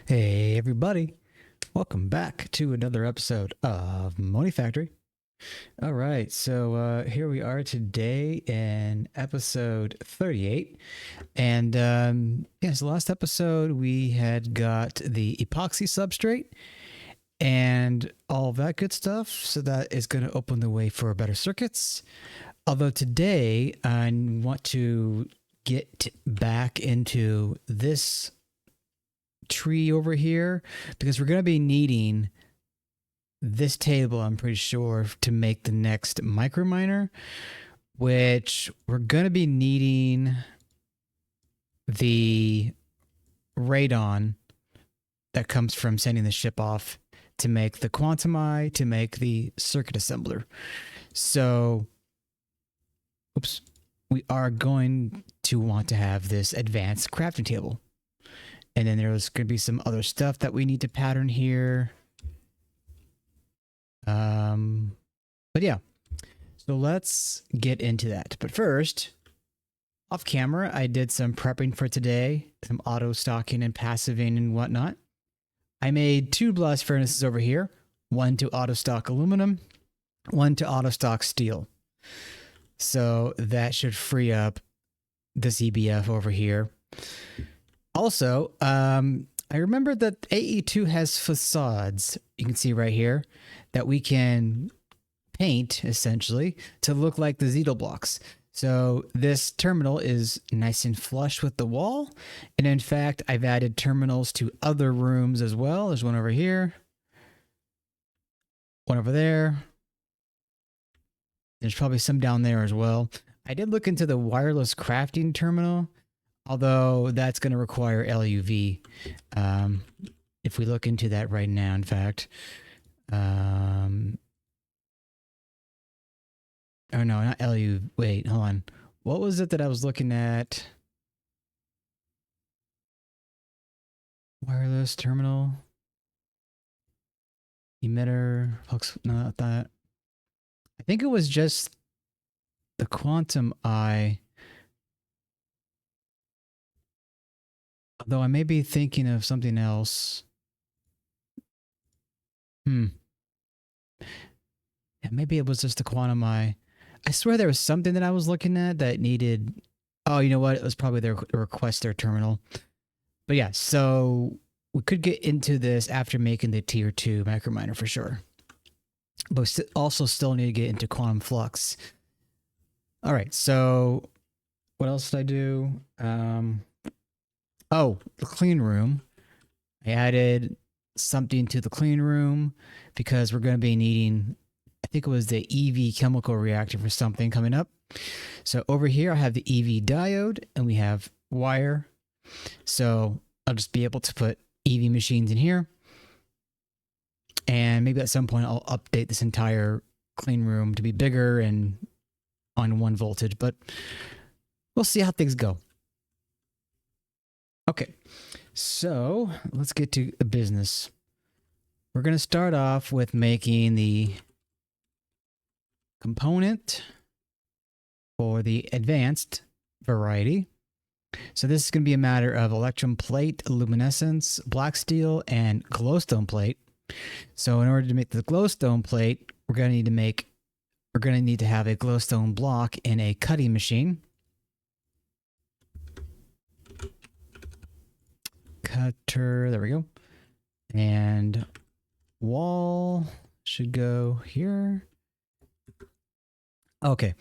Hey everybody, welcome back to another episode of Monifactory. All right, so here we are today in episode 38. And yes, last episode we had got the epoxy substrate and all of that good stuff. So that is going to open the way for better circuits. Although today I want to get back into this tree over here because we're going to be needing this table, I'm pretty sure, to make the next Microminer, which we're going to be needing the radon that comes from sending the ship off to make the quantum eye, to make the circuit assembler. So, oops, we are going to want to have this advanced crafting table. And then there's going to be some other stuff that we need to pattern here. But yeah, so let's get into that. But first, off camera, I did some prepping for today, some auto stocking and passiving and whatnot. I made 2 blast furnaces over here, one to auto stock aluminum, one to auto stock steel. So that should free up this EBF over here. Also, I remember that AE2 has facades, you can see right here, that we can paint, essentially, to look like the Zeidel blocks. So this terminal is nice and flush with the wall. And in fact, I've added terminals to other rooms as well. There's one over here, one over there. There's probably some down there as well. I did look into the wireless crafting terminal, although that's going to require LUV. If we look into that right now, in fact. Oh no, not LU. Wait, hold on. What was it that I was looking at? Wireless terminal. Emitter. Flux. No, not that. I think it was just the quantum eye. Although I may be thinking of something else. Yeah, maybe it was just the quantum eye. I swear there was something that I was looking at that needed... Oh, you know what? It was probably their requester terminal. But yeah, so we could get into this after making the tier 2 Microminer for sure. But also still need to get into quantum flux. All right, so what else did I do? Oh, the clean room. I added something to the clean room because we're going to be needing, I think it was the EV chemical reactor for something coming up. So over here I have the EV diode and we have wire. So I'll just be able to put EV machines in here. And maybe at some point I'll update this entire clean room to be bigger and on 1 voltage, but we'll see how things go. Okay, so let's get to the business. We're going to start off with making the component for the advanced variety. So this is going to be a matter of electrum plate, luminescence, black steel, and glowstone plate. So in order to make the glowstone plate, we're going to need to have a glowstone block in a cutting machine. Cutter, there we go. And wall should go here. Okay,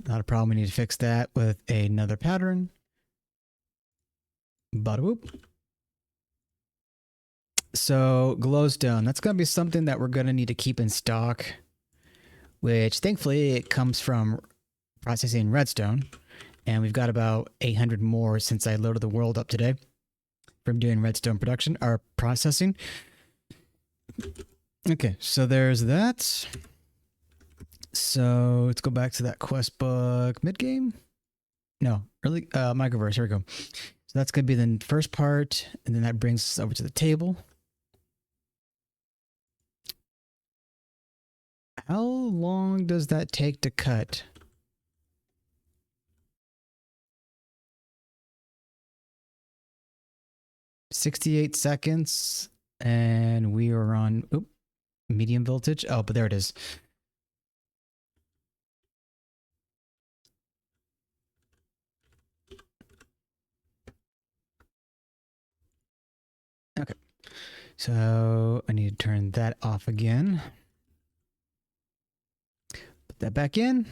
not a problem. We need to fix that with another pattern. Bada boop. So glowstone, that's going to be something that we're going to need to keep in stock, which thankfully it comes from processing redstone. And we've got about 800 more since I loaded the world up today from doing redstone production or processing. Okay, so there's that. So let's go back to that quest book mid-game. No, early microverse. Here we go. So that's going to be the first part, and then that brings us over to the table. How long does that take to cut? 68 seconds, and we are on medium voltage. Oh, but there it is. Okay, so I need to turn that off again. Put that back in.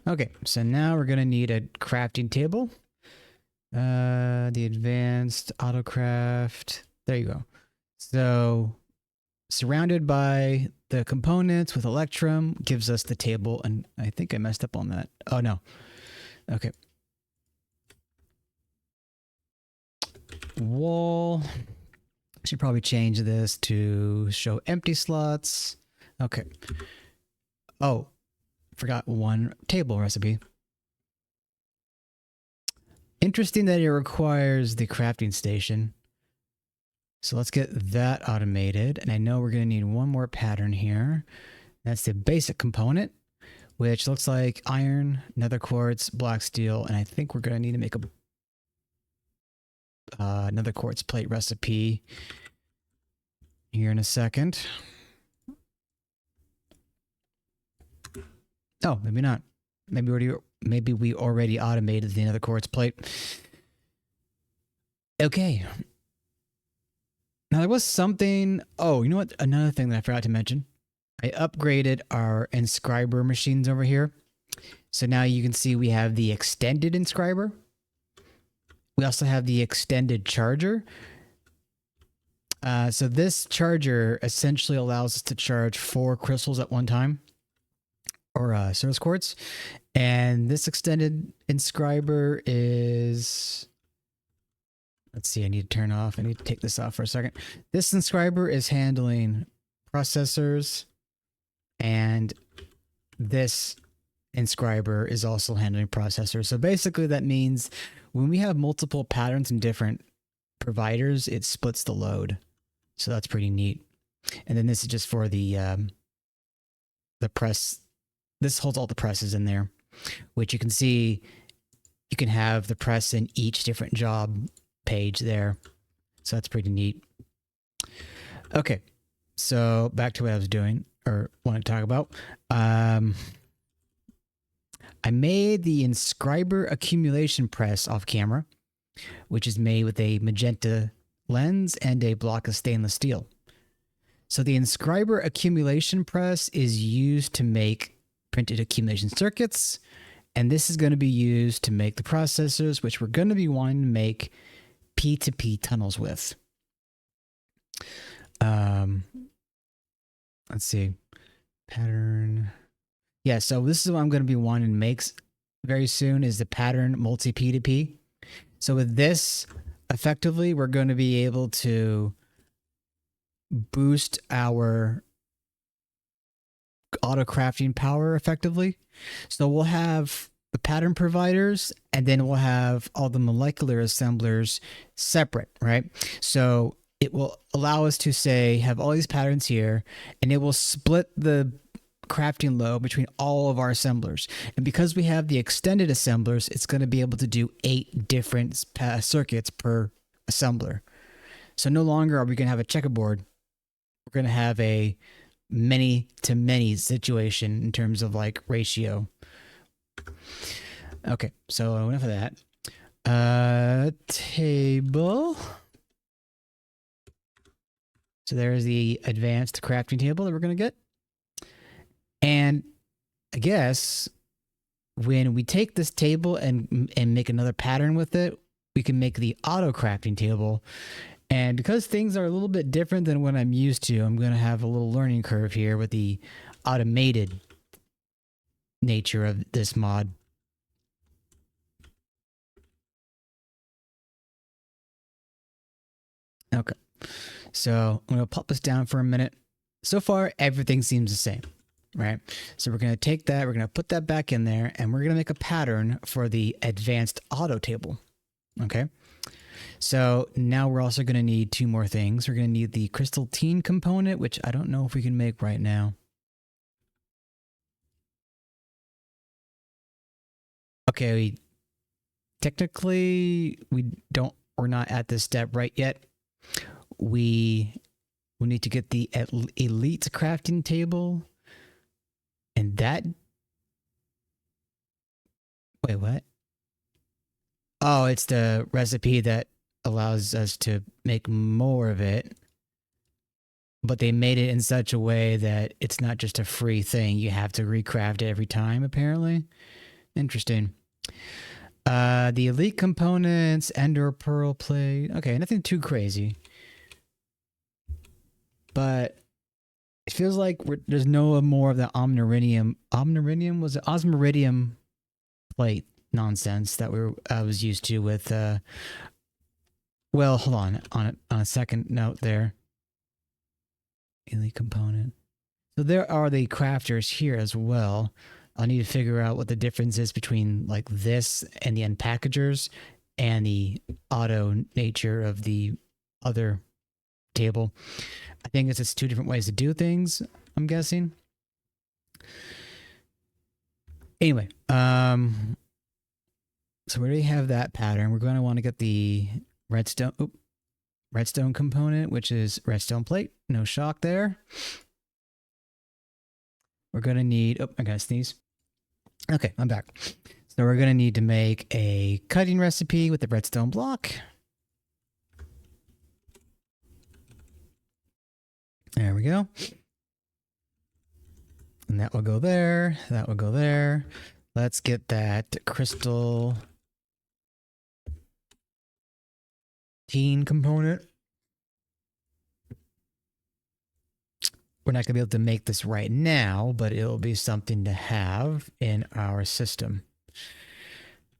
Okay, so now we're gonna need a crafting table. The advanced autocraft. There you go. So surrounded by the components with Electrum gives us the table, and I think I messed up on that. Oh no. Okay. Wall. Should probably change this to show empty slots. Okay. Oh, forgot one table recipe. Interesting that it requires the crafting station. So let's get that automated. And I know we're going to need one more pattern here. That's the basic component, which looks like iron, nether quartz, black steel, and I think we're going to need to make a nether quartz plate recipe here in a second. Oh, maybe not. Maybe we already automated the nether quartz plate. Okay. Now there was something. Oh, you know what? Another thing that I forgot to mention. I upgraded our Inscriber machines over here. So now you can see we have the extended Inscriber. We also have the extended charger. So this charger essentially allows us to charge 4 crystals at one time, or service quartz. And this extended Inscriber is... Let's see, I need to turn off. I need to take this off for a second. This Inscriber is handling processors, and this Inscriber is also handling processors. So basically that means when we have multiple patterns in different providers, it splits the load. So that's pretty neat. And then this is just for the press. This holds all the presses in there, which you can see you can have the press in each different job page there. So that's pretty neat. Okay, so back to what I was doing or want to talk about. I made the Inscriber accumulation press off camera, which is made with a magenta lens and a block of stainless steel. So the Inscriber accumulation press is used to make printed accumulation circuits, and this is going to be used to make the processors, which we're going to be wanting to make P2P tunnels with. Let's see. Pattern. Yeah, so this is what I'm going to be wanting to make very soon, is the pattern multi P2P. So with this, effectively, we're going to be able to boost our auto crafting power effectively. So we'll have the pattern providers, and then we'll have all the molecular assemblers separate, right? So it will allow us to say, have all these patterns here, and it will split the crafting load between all of our assemblers. And because we have the extended assemblers, it's going to be able to do 8 different circuits per assembler. So no longer are we going to have a checkerboard. We're going to have a many to many situation in terms of like ratio. Okay, so enough of that. Table. So there's the advanced crafting table that we're going to get. And I guess when we take this table and make another pattern with it, we can make the auto crafting table. And because things are a little bit different than what I'm used to, I'm going to have a little learning curve here with the automated nature of this mod. Okay, so I'm going to pop this down for a minute. So far, everything seems the same, right? So we're going to take that, we're going to put that back in there, and we're going to make a pattern for the advanced auto table. Okay. So now we're also going to need 2 more things. We're going to need the crystalline component, which I don't know if we can make right now. Okay, technically we're not at this step right yet. we will need to get the elite crafting table. And that... Wait, what? Oh, it's the recipe that allows us to make more of it. But they made it in such a way that it's not just a free thing. You have to recraft it every time, apparently. Interesting. The elite components, Ender Pearl plate. Okay, nothing too crazy. But it feels like there's no more of the Omniridium was it Osmiridium plate nonsense that I was used to with well, hold on a second note there. Elite component. So there are the crafters here as well. I'll need to figure out what the difference is between like this and the unpackagers and the auto nature of the other table. I think it's just two different ways to do things, I'm guessing. Anyway, so we already have that pattern. We're going to want to get the redstone component, which is redstone plate. No shock there. We're going to need... Oh, I gotta sneeze. Okay, I'm back. So we're going to need to make a cutting recipe with the redstone block. There we go. And that will go there. That will go there. Let's get that crystal teen component. We're not going to be able to make this right now, but it'll be something to have in our system.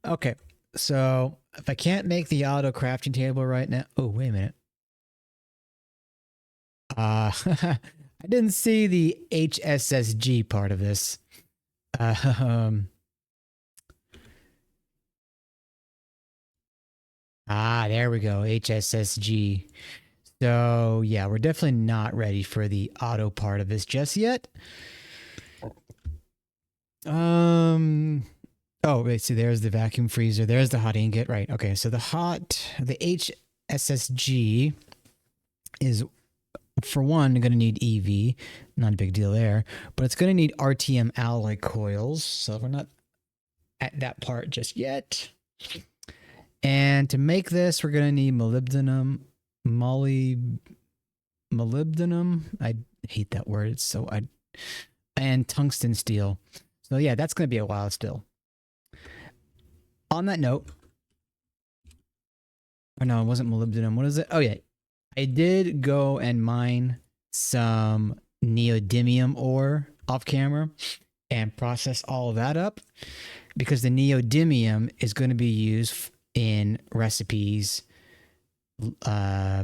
Okay, so if I can't make the auto crafting table right now... Oh, wait a minute. I didn't see the HSSG part of this. There we go, HSSG. So, yeah, we're definitely not ready for the auto part of this just yet. Oh, wait, see, there's the vacuum freezer. There's the hot ingot. Right, okay, so the HSSG is, for one, going to need EV. Not a big deal there. But it's going to need RTM alloy coils. So we're not at that part just yet. And to make this, we're going to need molybdenum. Molybdenum. I hate that word. It's so and tungsten steel. So yeah, that's going to be a while still. On that note, oh no, it wasn't molybdenum. What is it? Oh yeah, I did go and mine some neodymium ore off camera and process all of that up because the neodymium is going to be used in recipes. I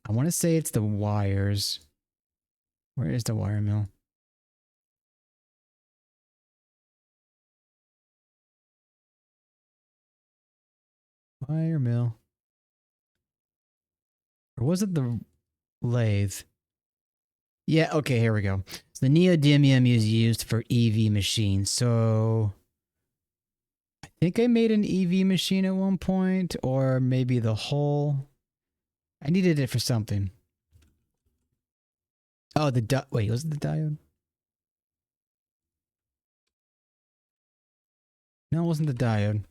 want to say it's the wires. Where is the wire mill? Wire mill. Or was it the lathe? Yeah, okay, here we go. So the neodymium is used for EV machines. So I think I made an EV machine at one point, or maybe the whole. I needed it for something. Oh, wait, was it the diode? No, it wasn't the diode.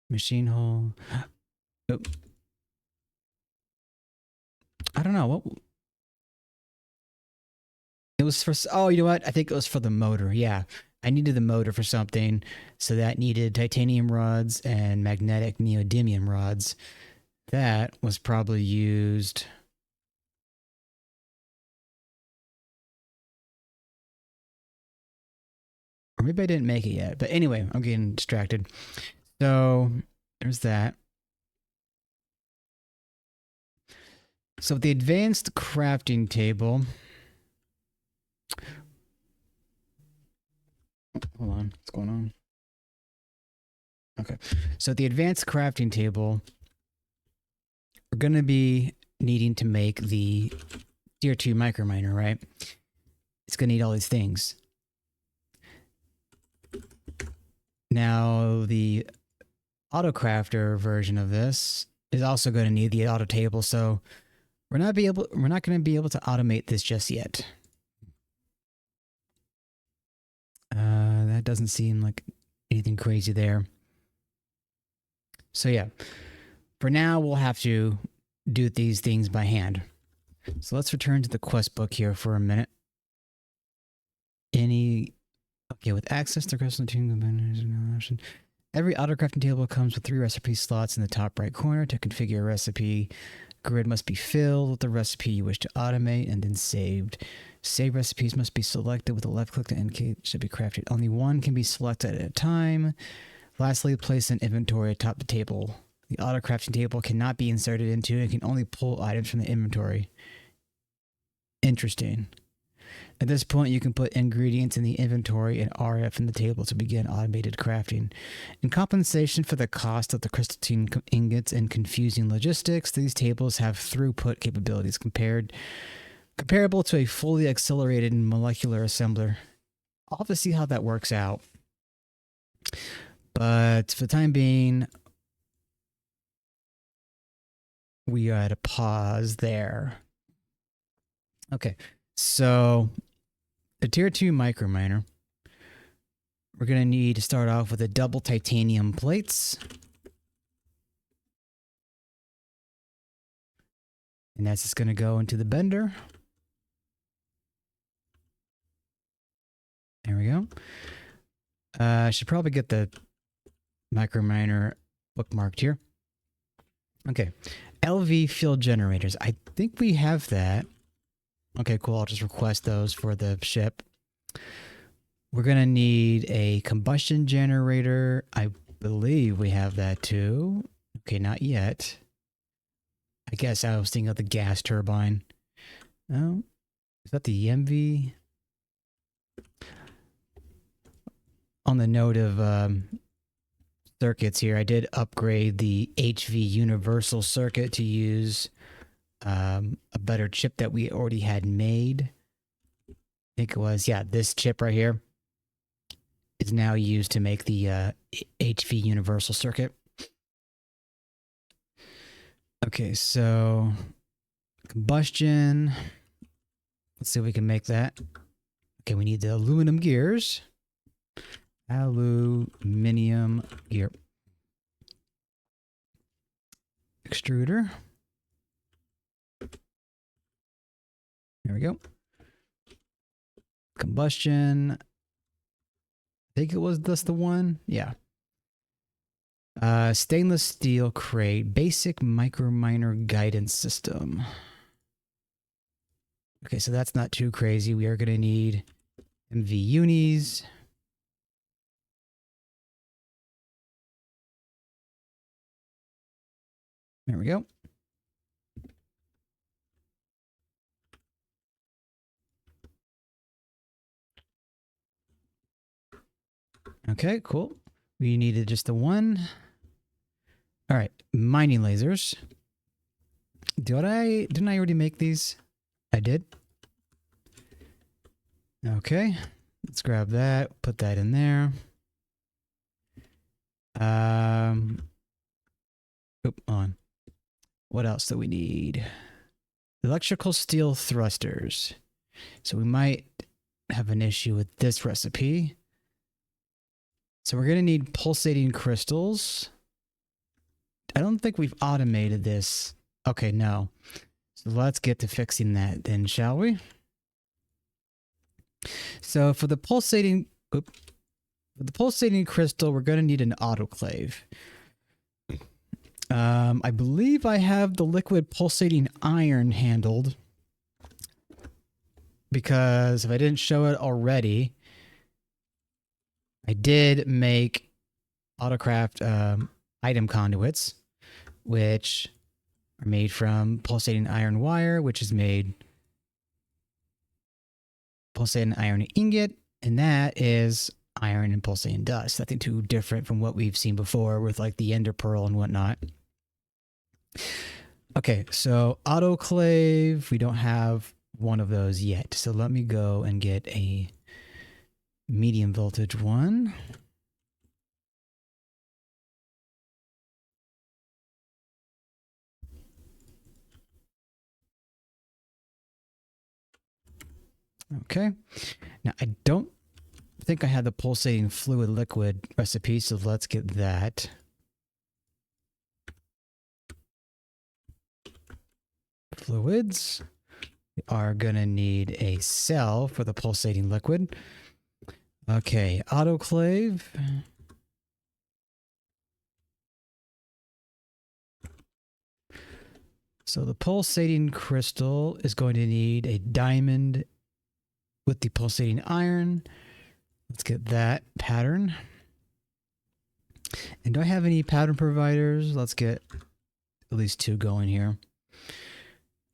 Machine hole. Oh. I don't know what. It was for. Oh, you know what? I think it was for the motor. Yeah, I needed the motor for something, so that needed titanium rods and magnetic neodymium rods. That was probably used. Or maybe I didn't make it yet. But anyway, I'm getting distracted. So there's that. So the advanced crafting table. Hold on, what's going on? Okay, so the advanced crafting table, we're going to be needing to make the tier 2 microminer, right? It's going to need all these things. Now, the AutoCrafter version of this is also going to need the auto table, so we're not going to be able to automate this just yet. That doesn't seem like anything crazy there. So yeah, for now we'll have to do these things by hand. So let's return to the quest book here for a minute. With access to crystal team combiners is no option. Every auto crafting table comes with 3 recipe slots in the top right corner. To configure a recipe, grid must be filled with the recipe you wish to automate and then saved. Save recipes must be selected with a left click to indicate should be crafted. Only one can be selected at a time. Lastly, place an inventory atop the table. The auto crafting table cannot be inserted into and can only pull items from the inventory. Interesting. At this point, you can put ingredients in the inventory and RF in the table to begin automated crafting. In compensation for the cost of the crystalline ingots and confusing logistics, these tables have throughput capabilities comparable to a fully accelerated molecular assembler. I'll have to see how that works out. But for the time being, we are at a pause there. Okay, so the tier 2 microminer, we're going to need to start off with the double titanium plates. And that's just going to go into the bender. There we go. I should probably get the microminer bookmarked here. Okay, LV field generators. I think we have that. Okay, cool. I'll just request those for the ship. We're going to need a combustion generator. I believe we have that too. Okay, not yet. I guess I was thinking of the gas turbine. Oh, is that the EMV? On the note of circuits here, I did upgrade the HV universal circuit to use a better chip that we already had made. I think it was, yeah, this chip right here is now used to make the HV universal circuit. Okay, so combustion. Let's see if we can make that. Okay, we need the aluminum gears. Aluminium gear. Extruder. There we go. Combustion. I think it was just the one. Yeah. Stainless steel crate. Basic microminer guidance system. Okay, so that's not too crazy. We are going to need MV unis. There we go. Okay, cool. We needed just the one. All right, mining lasers. Didn't I already make these? I did. Okay, let's grab that, put that in there. On. What else do we need? Electrical steel thrusters. So we might have an issue with this recipe. So we're going to need pulsating crystals. I don't think we've automated this. Okay, no. So let's get to fixing that then, shall we? So for the pulsating crystal, we're going to need an autoclave. I believe I have the liquid pulsating iron handled, because if I didn't show it already, I did make Autocraft item conduits, which are made from pulsating iron wire, which is made pulsating iron ingot, and that is iron and pulsating dust. Nothing too different from what we've seen before with like the ender pearl and whatnot. Okay, so autoclave, we don't have one of those yet. So let me go and get a medium voltage one. Okay. Now, I don't think I have the pulsating fluid liquid recipe, so let's get that. Fluids. We are going to need a cell for the pulsating liquid. Okay, autoclave. So the pulsating crystal is going to need a diamond with the pulsating iron. Let's get that pattern. And do I have any pattern providers? Let's get at least 2 going here.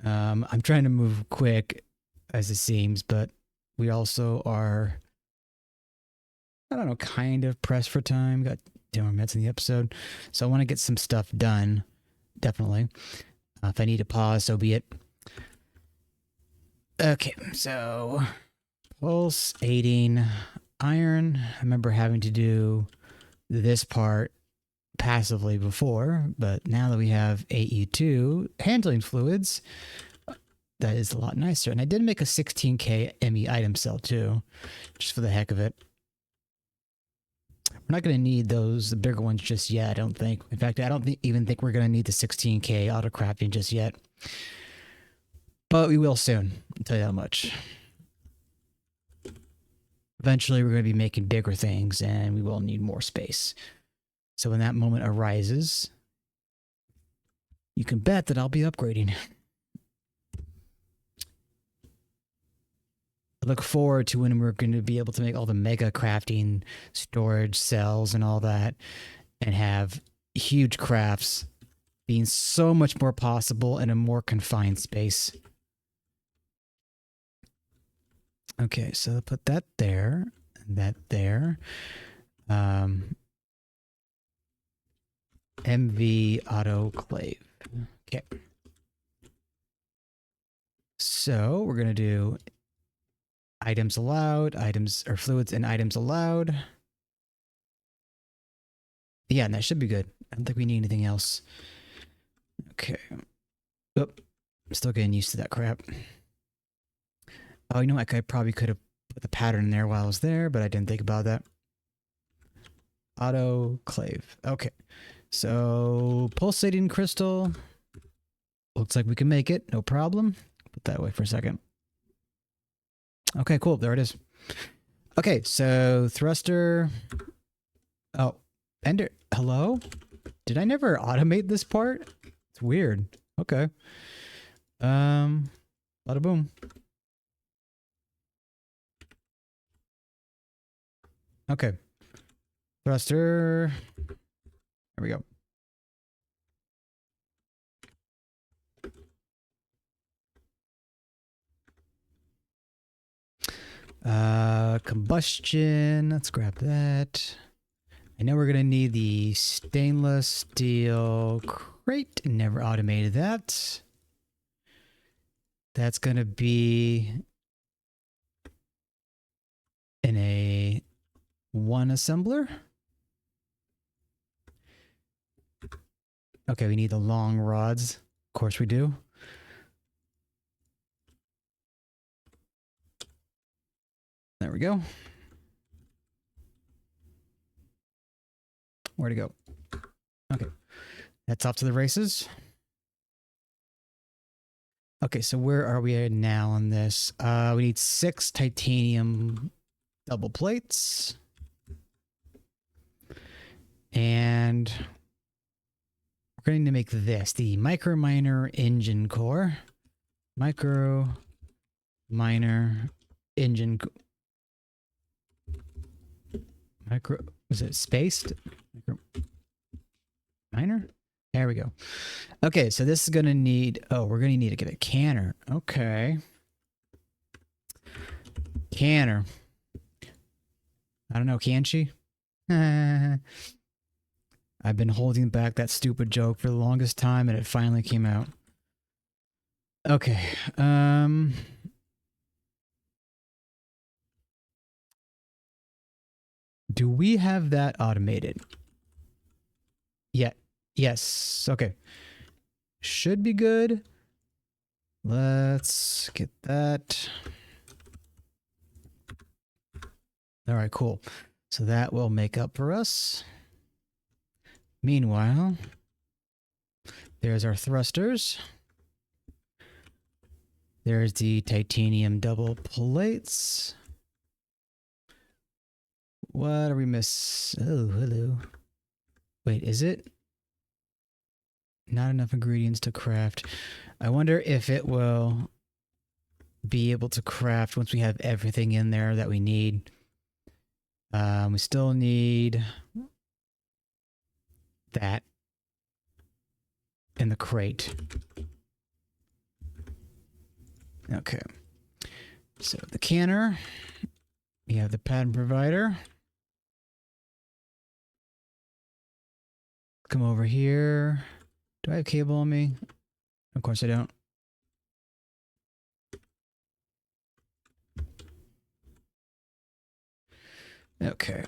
I'm trying to move quick as it seems, but we also are, I don't know, kind of pressed for time. Got 10 more minutes in the episode. So I want to get some stuff done. Definitely. If I need to pause, so be it. Okay, so pulsating iron. I remember having to do this part passively before, but now that we have AE2 handling fluids, that is a lot nicer. And I did make a 16K ME item cell too, just for the heck of it. We're not going to need those, the bigger ones just yet, I don't think. In fact, I don't even think we're going to need the 16K auto crafting just yet. But we will soon, I'll tell you how much. Eventually, we're going to be making bigger things, and we will need more space. So when that moment arises, you can bet that I'll be upgrading. I look forward to when we're going to be able to make all the mega crafting storage cells and all that, and have huge crafts being so much more possible in a more confined space. Okay, so I'll put that there, and that there. MV autoclave. Okay. So we're going to do items allowed, items or fluids and items allowed. Yeah, and that should be good. I don't think we need anything else. Okay. Oh, I'm still getting used to that crap. Oh, you know what? I probably could have put the pattern in there while I was there, but I didn't think about that. Autoclave. Okay. So, pulsating crystal. Looks like we can make it. No problem. Put that away for a second. Okay, cool. There it is. Okay, so thruster. Oh, Ender. Hello? Did I never automate this part? It's weird. Okay. Bada boom. Okay. Thruster. There we go. Combustion. Let's grab that. I know we're going to need the stainless steel crate. Never automated that. That's going to be in a 1 assembler. Okay, we need the long rods. Of course we do. There we go. Where'd it go? Okay. That's off to the races. Okay, so where are we at now on this? We need 6 titanium double plates. And we're going to make this, the Microminer engine core. Microminer engine was it spaced? Miner? There we go. Okay, so this is going to need, oh, we're going to need to get a canner. Okay. Canner. I don't know, can she? I've been holding back that stupid joke for the longest time and it finally came out. Okay. Do we have that automated? Yeah. Yes. Okay. Should be good. Let's get that. All right, cool. So that will make up for us. Meanwhile, there's our thrusters. There's the titanium double plates. What are we miss? Oh, hello. Wait, is it? Not enough ingredients to craft. I wonder if it will be able to craft once we have everything in there that we need. We still need that in the crate. Okay. So the canner. We have the pattern provider. Come over here. Do I have cable on me? Of course I don't. Okay.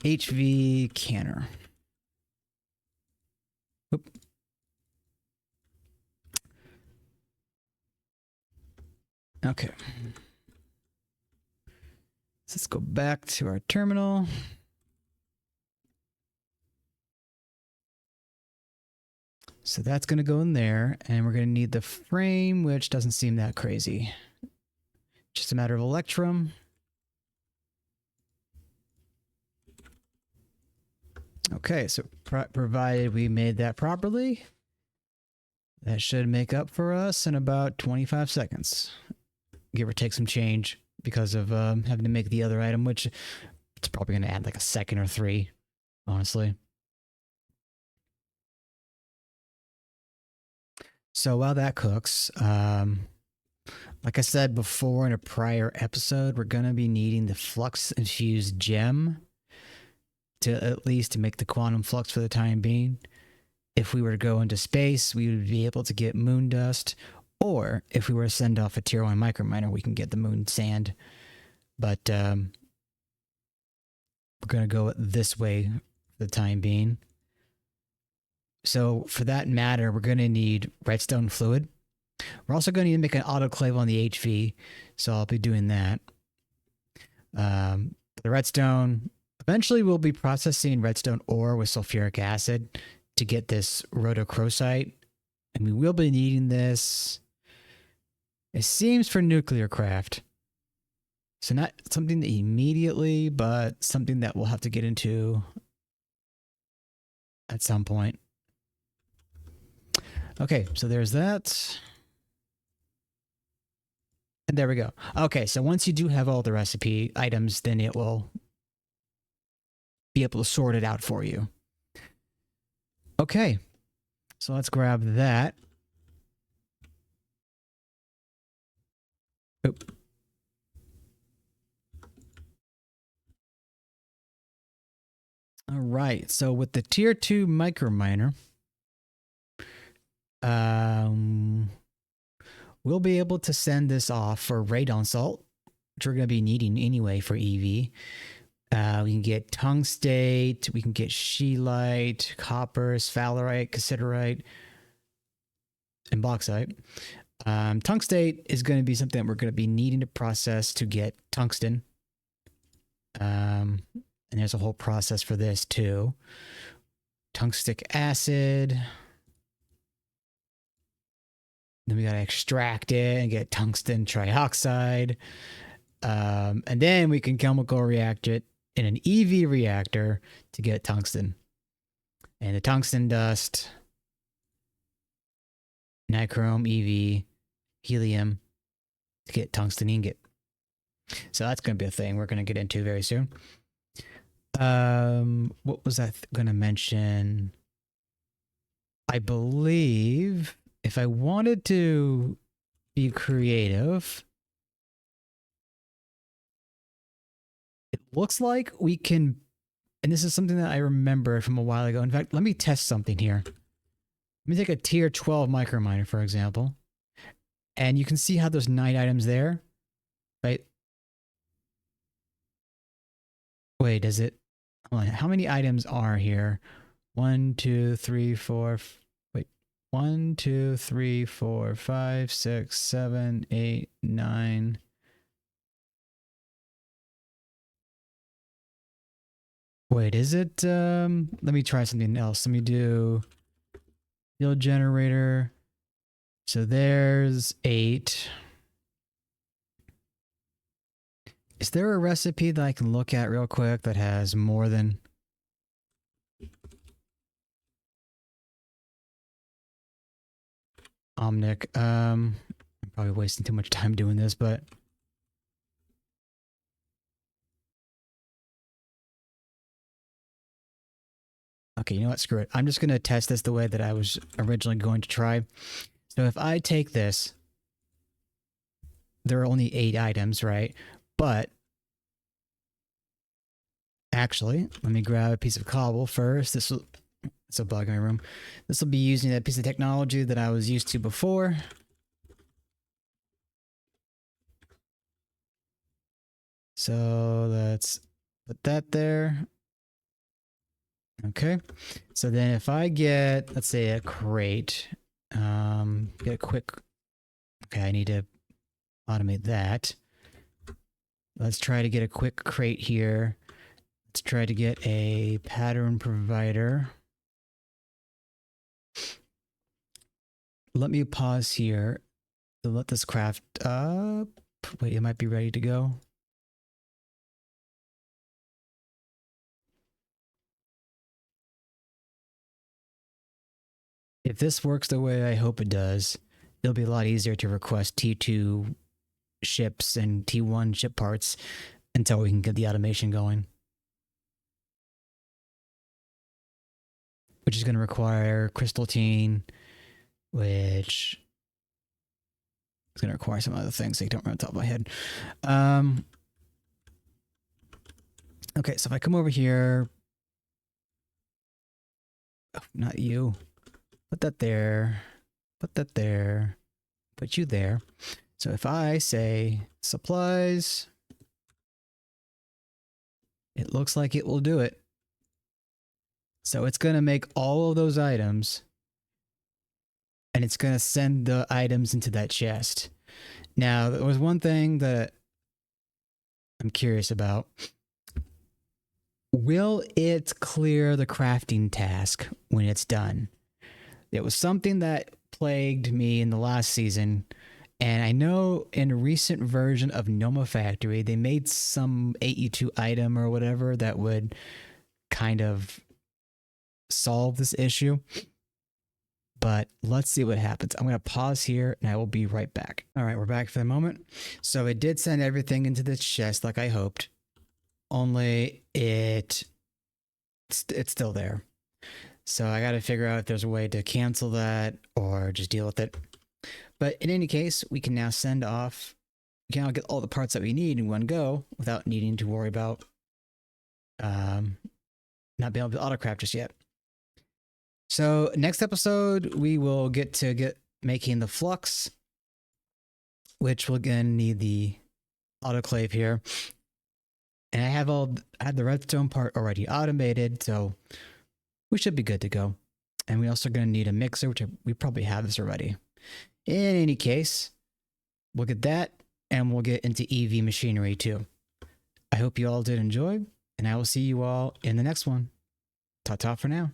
HV canner. Oop. Okay. Let's go back to our terminal. So that's going to go in there, and we're going to need the frame, which doesn't seem that crazy. Just a matter of electrum. Okay, so provided we made that properly, that should make up for us in about 25 seconds. Give or take some change because of having to make the other item, which it's probably going to add like a second or 3, honestly. So while that cooks, like I said before in a prior episode, we're going to be needing the Flux infused gem to at least make the quantum flux for the time being. If we were to go into space, we would be able to get moon dust, or if we were to send off a tier 1 microminer, we can get the moon sand. But we're going to go this way for the time being. So for that matter, we're going to need redstone fluid. We're also going to need to make an autoclave on the HV, so I'll be doing that. The redstone, eventually we'll be processing redstone ore with sulfuric acid to get this rhodochrosite, and we will be needing this, it seems, for nuclear craft. So not something that immediately, but something that we'll have to get into at some point. Okay, so there's that. And there we go. Okay, so once you do have all the recipe items, then it will be able to sort it out for you. Okay, so let's grab that. Oop. All right, so with the tier 2 microminer, we'll be able to send this off for radon salt, which we're going to be needing anyway for EV. We can get tungstate, we can get scheelite, copper, sphalerite, cassiterite, and bauxite. Tungstate is going to be something that we're going to be needing to process to get tungsten. And there's a whole process for this too. Tungstic acid. Then we got to extract it and get tungsten trioxide. And then we can chemical react it in an EV reactor to get tungsten. And the tungsten dust, nichrome, EV, helium to get tungsten ingot. So that's going to be a thing we're going to get into very soon. What was I going to mention? I believe if I wanted to be creative, it looks like we can, and this is something that I remember from a while ago. In fact, let me test something here. Let me take a tier 12 microminer, for example, and you can see how there's 9 items there, right? Wait, is it? Hold on, how many items are here? 1, 2, 3, 4. Wait, 1, 2, 3, 4, 5, 6, 7, 8, 9. Wait, is it, let me try something else. Let me do field generator. So there's 8. Is there a recipe that I can look at real quick that has more than... Omnic. I'm probably wasting too much time doing this, but... Okay, you know what? Screw it. I'm just going to test this the way that I was originally going to try. So if I take this, there are only 8 items, right? But actually, let me grab a piece of cobble first. This will... It's a bug in my room. This will be using that piece of technology that I was used to before. So let's put that there. Okay. So then if I get, let's say a crate, get a quick, okay, I need to automate that. Let's try to get a quick crate here. Let's try to get a pattern provider. Let me pause here to let this craft up. Wait, it might be ready to go. If this works the way I hope it does, it'll be a lot easier to request T2 ships and T1 ship parts until we can get the automation going. Which is going to require crystal teen, which is going to require some other things I don't remember off the top of my head. Okay, so if I come over here, oh, not you, put that there, put that there, put you there. So if I say supplies, it looks like it will do it. So it's going to make all of those items, and it's going to send the items into that chest. Now, there was one thing that I'm curious about. Will it clear the crafting task when it's done? It was something that plagued me in the last season, and I know in a recent version of Monifactory, they made some 8U2 item or whatever that would kind of solve this issue. But let's see what happens. I'm going to pause here and I will be right back. All right, we're back for the moment. So it did send everything into the chest like I hoped. Only it's still there. So I got to figure out if there's a way to cancel that or just deal with it. But in any case, we can now send off, we can now get all the parts that we need in one go without needing to worry about not being able to autocraft just yet. So next episode, we will get making the Flux, which will again need the autoclave here. And I had the redstone part already automated, so we should be good to go. And we also going to need a mixer, which we probably have this already. In any case, we'll get that, and we'll get into EV machinery too. I hope you all did enjoy, and I will see you all in the next one. Ta-ta for now.